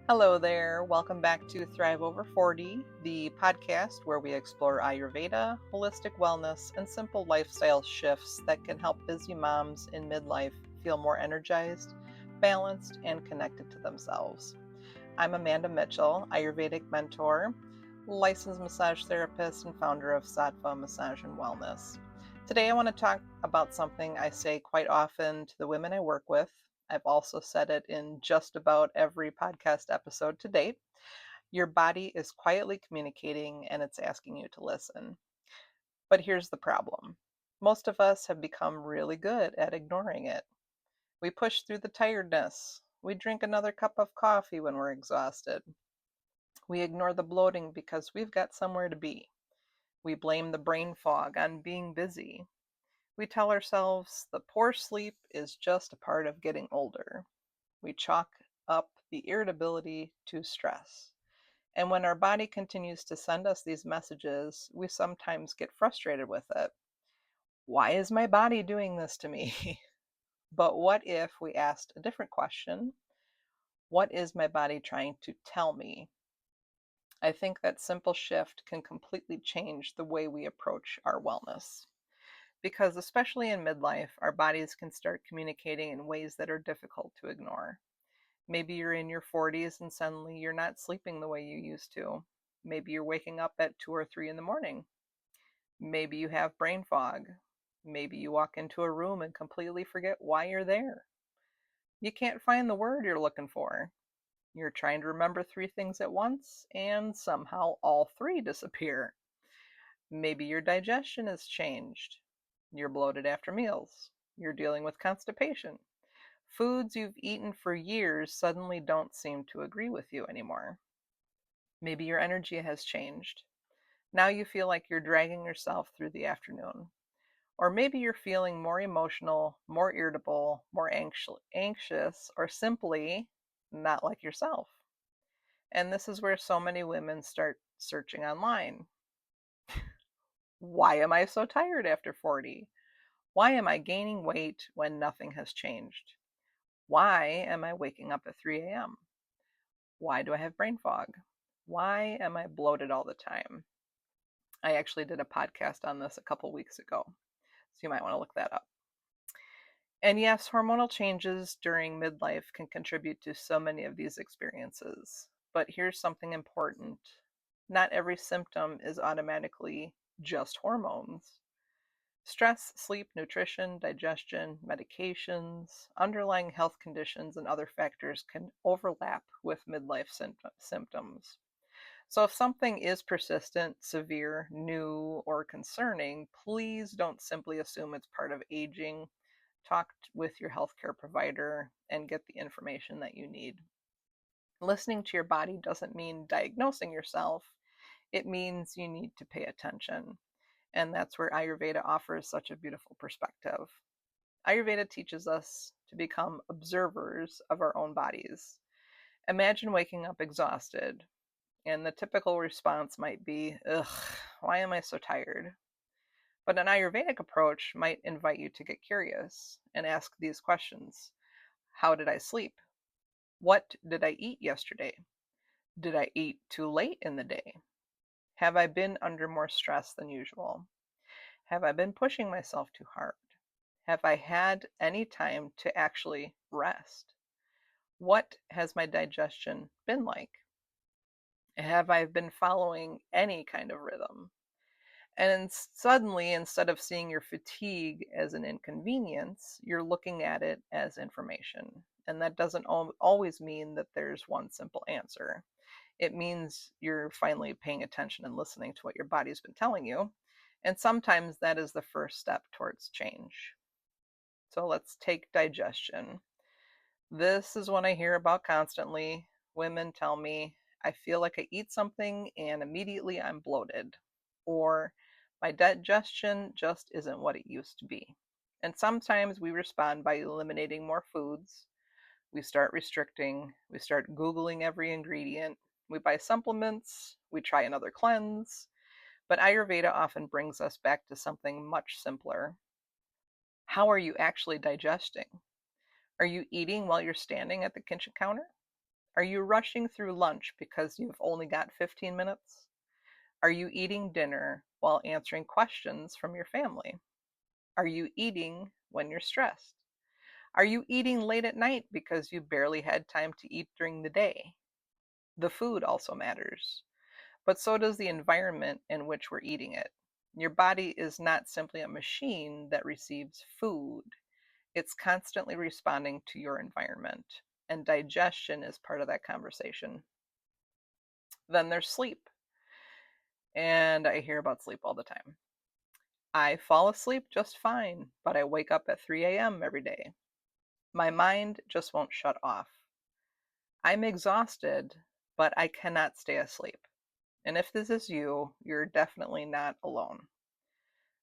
Hello there. Welcome back to Thrive Over 40, the podcast where we explore Ayurveda, holistic wellness, and simple lifestyle shifts that can help busy moms in midlife feel more energized, balanced, and connected to themselves. I'm Amanda Mitchell, Ayurvedic mentor, licensed massage therapist, and founder of Sattva Massage and Wellness. Today, I want to talk about something I say quite often to the women I work with. I've also said it in just about every podcast episode to date. Your body is quietly communicating and it's asking you to listen. But here's the problem: most of us have become really good at ignoring it. We push through the tiredness. We drink another cup of coffee when we're exhausted. We ignore the bloating because we've got somewhere to be. We blame the brain fog on being busy. We tell ourselves the poor sleep is just a part of getting older. We chalk up the irritability to stress. And when our body continues to send us these messages, we sometimes get frustrated with it. Why is my body doing this to me? But what if we asked a different question? What is my body trying to tell me? I think that simple shift can completely change the way we approach our wellness. Because, especially in midlife, our bodies can start communicating in ways that are difficult to ignore. Maybe you're in your 40s and suddenly you're not sleeping the way you used to. Maybe you're waking up at 2 or 3 in the morning. Maybe you have brain fog. Maybe you walk into a room and completely forget why you're there. You can't find the word you're looking for. You're trying to remember 3 things at once, and somehow all 3 disappear. Maybe your digestion has changed. You're bloated after meals. You're dealing with constipation. Foods you've eaten for years suddenly don't seem to agree with you anymore. Maybe your energy has changed. Now you feel like you're dragging yourself through the afternoon. Or maybe you're feeling more emotional, more irritable, more anxious, or simply not like yourself. And this is where so many women start searching online. Why am I so tired after 40? Why am I gaining weight when nothing has changed? Why am I waking up at 3 a.m.? Why do I have brain fog? Why am I bloated all the time? I actually did a podcast on this a couple weeks ago, so you might want to look that up. And yes, hormonal changes during midlife can contribute to so many of these experiences. But here's something important: not every symptom is automatically just hormones. Stress, sleep, nutrition, digestion, medications, underlying health conditions, and other factors can overlap with midlife symptoms. So, if something is persistent, severe, new, or concerning, please don't simply assume it's part of aging. Talk with your healthcare provider and get the information that you need. Listening to your body doesn't mean diagnosing yourself, it means you need to pay attention. And that's where Ayurveda offers such a beautiful perspective. Ayurveda teaches us to become observers of our own bodies. Imagine waking up exhausted, and the typical response might be, ugh, why am I so tired? But an Ayurvedic approach might invite you to get curious and ask these questions: how did I sleep? What did I eat yesterday? Did I eat too late in the day? Have I been under more stress than usual? Have I been pushing myself too hard? Have I had any time to actually rest? What has my digestion been like? Have I been following any kind of rhythm? And suddenly, instead of seeing your fatigue as an inconvenience, you're looking at it as information. And that doesn't always mean that there's one simple answer. It means you're finally paying attention and listening to what your body's been telling you. And sometimes that is the first step towards change. So let's take digestion. This is one I hear about constantly. Women tell me, I feel like I eat something and immediately I'm bloated. Or my digestion just isn't what it used to be. And sometimes we respond by eliminating more foods. We start restricting. We start Googling every ingredient. We buy supplements. We try another cleanse. But Ayurveda often brings us back to something much simpler. How are you actually digesting? Are you eating while you're standing at the kitchen counter? Are you rushing through lunch because you've only got 15 minutes? Are you eating dinner while answering questions from your family? Are you eating when you're stressed? Are you eating late at night because you barely had time to eat during the day? The food also matters, but so does the environment in which we're eating it. Your body is not simply a machine that receives food, it's constantly responding to your environment, and digestion is part of that conversation. Then there's sleep, and I hear about sleep all the time. I fall asleep just fine, but I wake up at 3 a.m. every day. My mind just won't shut off. I'm exhausted, but I cannot stay asleep. And if this is you, you're definitely not alone.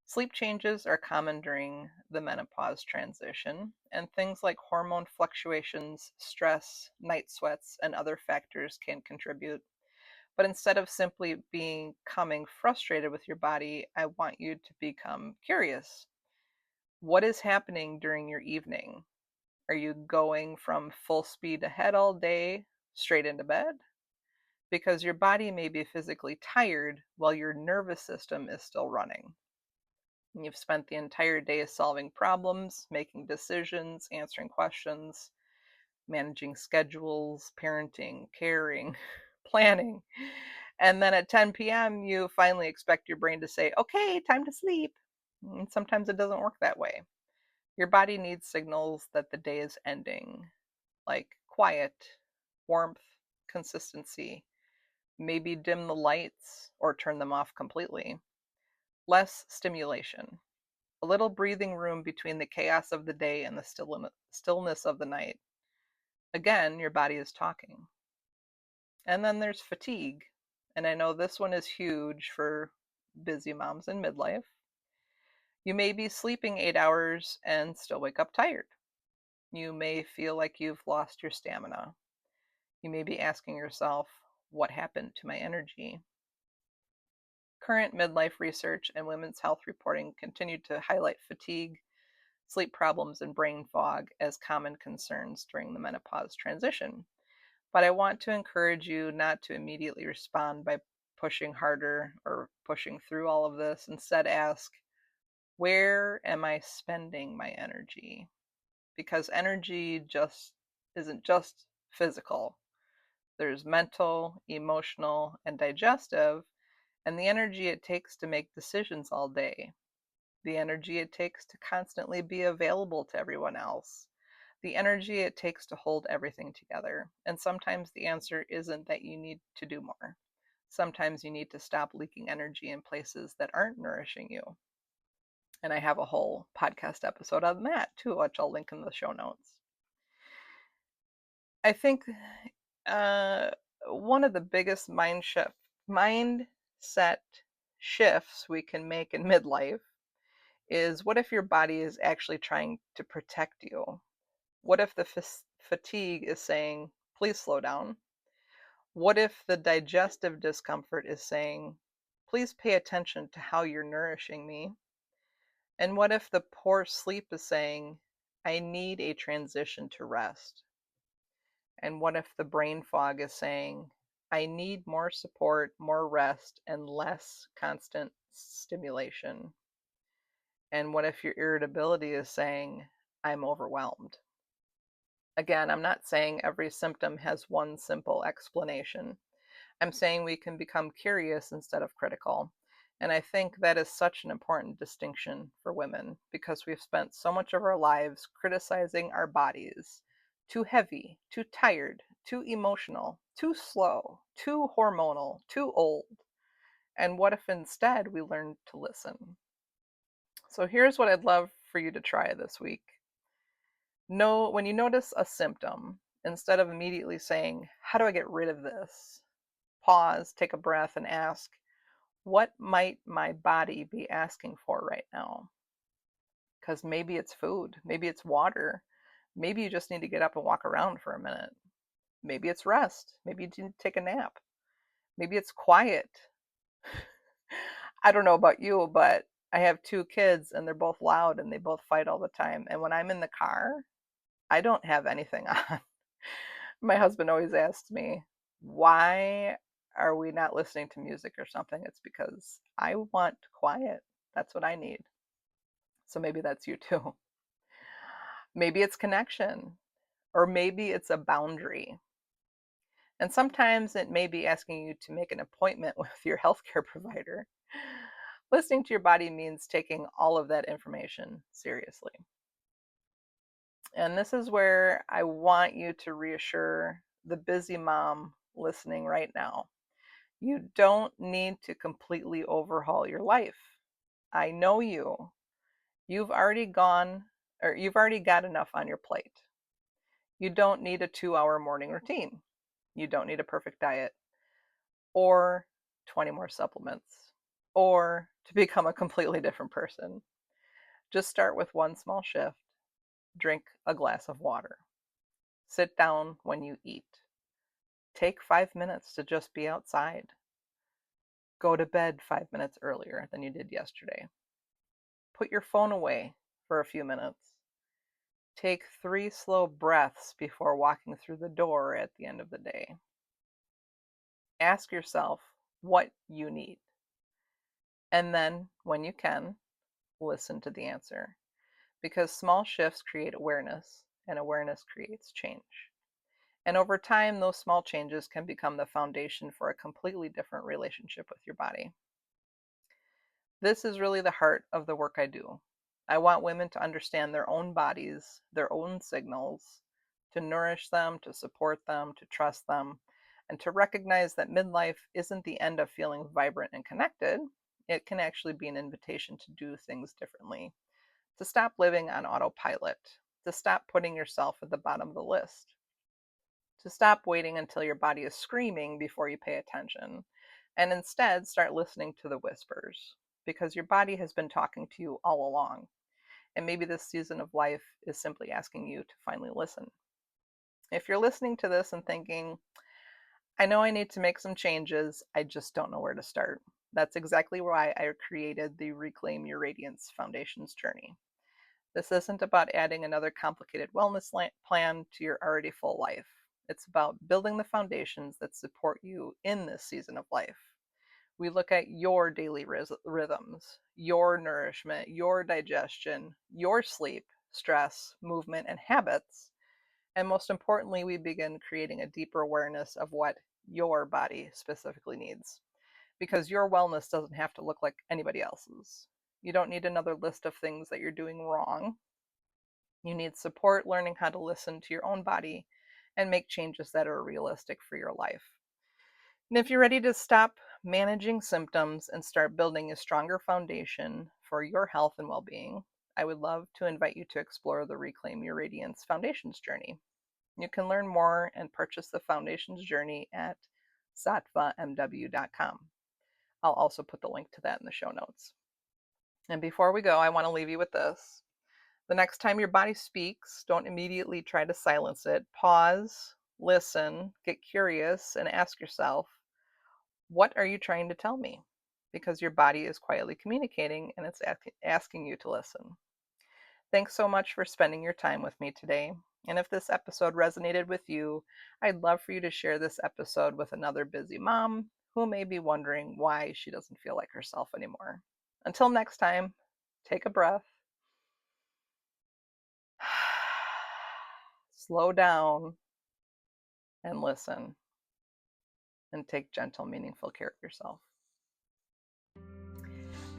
Sleep changes are common during the menopause transition, and things like hormone fluctuations, stress, night sweats, and other factors can contribute. But instead of simply becoming frustrated with your body, I want you to become curious. What is happening during your evening? Are you going from full speed ahead all day straight into bed? Because your body may be physically tired while your nervous system is still running. You've spent the entire day solving problems, making decisions, answering questions, managing schedules, parenting, caring, planning. And then at 10 p.m., you finally expect your brain to say, okay, time to sleep. And sometimes it doesn't work that way. Your body needs signals that the day is ending, like quiet, warmth, consistency, maybe dim the lights or turn them off completely, less stimulation, a little breathing room between the chaos of the day and the stillness of the night. Again, your body is talking. And then there's fatigue. And I know this one is huge for busy moms in midlife. You may be sleeping 8 hours and still wake up tired. You may feel like you've lost your stamina. You may be asking yourself, what happened to my energy? Current midlife research and women's health reporting continue to highlight fatigue, sleep problems, and brain fog as common concerns during the menopause transition. But I want to encourage you not to immediately respond by pushing harder or pushing through all of this. Instead, ask, where am I spending my energy? Because energy just isn't just physical. There's mental, emotional, and digestive, and the energy it takes to make decisions all day, the energy it takes to constantly be available to everyone else, the energy it takes to hold everything together. And sometimes the answer isn't that you need to do more. Sometimes you need to stop leaking energy in places that aren't nourishing you. And I have a whole podcast episode on that too, which I'll link in the show notes. I think uh, one of the biggest mindset shifts we can make in midlife is, what if your body is actually trying to protect you? What if the fatigue is saying, please slow down? What if the digestive discomfort is saying, please pay attention to how you're nourishing me? And what if the poor sleep is saying, I need a transition to rest? And what if the brain fog is saying, I need more support, more rest, and less constant stimulation? And what if your irritability is saying, I'm overwhelmed? Again, I'm not saying every symptom has one simple explanation. I'm saying we can become curious instead of critical. And I think that is such an important distinction for women, because we've spent so much of our lives criticizing our bodies. Too heavy, too tired, too emotional, too slow, too hormonal, too old. And what if instead we learned to listen? So here's what I'd love for you to try this week. Know when you notice a symptom, instead of immediately saying, how do I get rid of this? Pause, take a breath, and ask, what might my body be asking for right now? Because maybe it's food, maybe it's water, maybe you just need to get up and walk around for a minute. Maybe it's rest, maybe you need to take a nap, maybe it's quiet. I don't know about you, but I have two kids and they're both loud and they both fight all the time. And when I'm in the car, I don't have anything on. My husband always asks me, why are we not listening to music or something? It's because I want quiet. That's what I need. So maybe that's you too. Maybe it's connection, or maybe it's a boundary. And sometimes it may be asking you to make an appointment with your healthcare provider. Listening to your body means taking all of that information seriously. And this is where I want you to reassure the busy mom listening right now. You don't need to completely overhaul your life. I know you. You've already got enough on your plate. You don't need a 2-hour morning routine. You don't need a perfect diet or 20 more supplements or to become a completely different person. Just start with one small shift. Drink a glass of water. Sit down when you eat. Take 5 minutes to just be outside. Go to bed 5 minutes earlier than you did yesterday. Put your phone away for a few minutes. Take 3 slow breaths before walking through the door at the end of the day. Ask yourself what you need. And then, when you can, listen to the answer. Because small shifts create awareness, and awareness creates change. And over time, those small changes can become the foundation for a completely different relationship with your body. This is really the heart of the work I do. I want women to understand their own bodies, their own signals, to nourish them, to support them, to trust them, and to recognize that midlife isn't the end of feeling vibrant and connected. It can actually be an invitation to do things differently, to stop living on autopilot, to stop putting yourself at the bottom of the list, to stop waiting until your body is screaming before you pay attention, and instead start listening to the whispers, because your body has been talking to you all along. And maybe this season of life is simply asking you to finally listen. If you're listening to this and thinking, I know I need to make some changes, I just don't know where to start, that's exactly why I created the Reclaim Your Radiance Foundation's journey. This isn't about adding another complicated wellness plan to your already full life. It's about building the foundations that support you in this season of life. We look at your daily rhythms, your nourishment, your digestion, your sleep, stress, movement, and habits. And most importantly, we begin creating a deeper awareness of what your body specifically needs. Because your wellness doesn't have to look like anybody else's. You don't need another list of things that you're doing wrong. You need support learning how to listen to your own body and make changes that are realistic for your life. And if you're ready to stop managing symptoms and start building a stronger foundation for your health and well being, I would love to invite you to explore the Reclaim Your Radiance Foundation's journey. You can learn more and purchase the Foundation's journey at sattvamw.com. I'll also put the link to that in the show notes. And before we go, I want to leave you with this. The next time your body speaks, don't immediately try to silence it. Pause, listen, get curious, and ask yourself, what are you trying to tell me? Because your body is quietly communicating and it's asking you to listen. Thanks so much for spending your time with me today. And if this episode resonated with you, I'd love for you to share this episode with another busy mom who may be wondering why she doesn't feel like herself anymore. Until next time, take a breath, slow down, and listen, and take gentle, meaningful care of yourself.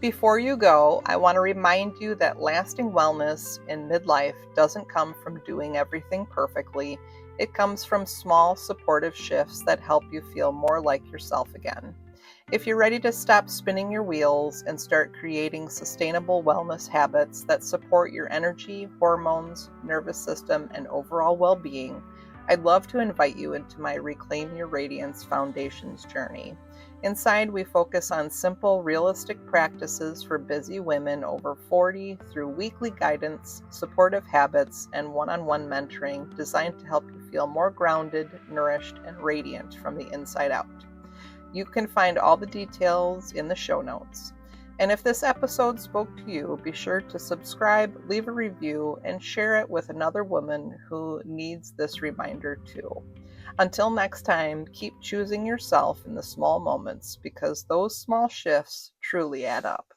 Before you go, I want to remind you that lasting wellness in midlife doesn't come from doing everything perfectly. It comes from small, supportive shifts that help you feel more like yourself again. If you're ready to stop spinning your wheels and start creating sustainable wellness habits that support your energy, hormones, nervous system, and overall well-being, I'd love to invite you into my Reclaim Your Radiance Foundation's journey. Inside, we focus on simple, realistic practices for busy women over 40 through weekly guidance, supportive habits, and one-on-one mentoring designed to help you feel more grounded, nourished, and radiant from the inside out. You can find all the details in the show notes. And if this episode spoke to you, be sure to subscribe, leave a review, and share it with another woman who needs this reminder too. Until next time, keep choosing yourself in the small moments because those small shifts truly add up.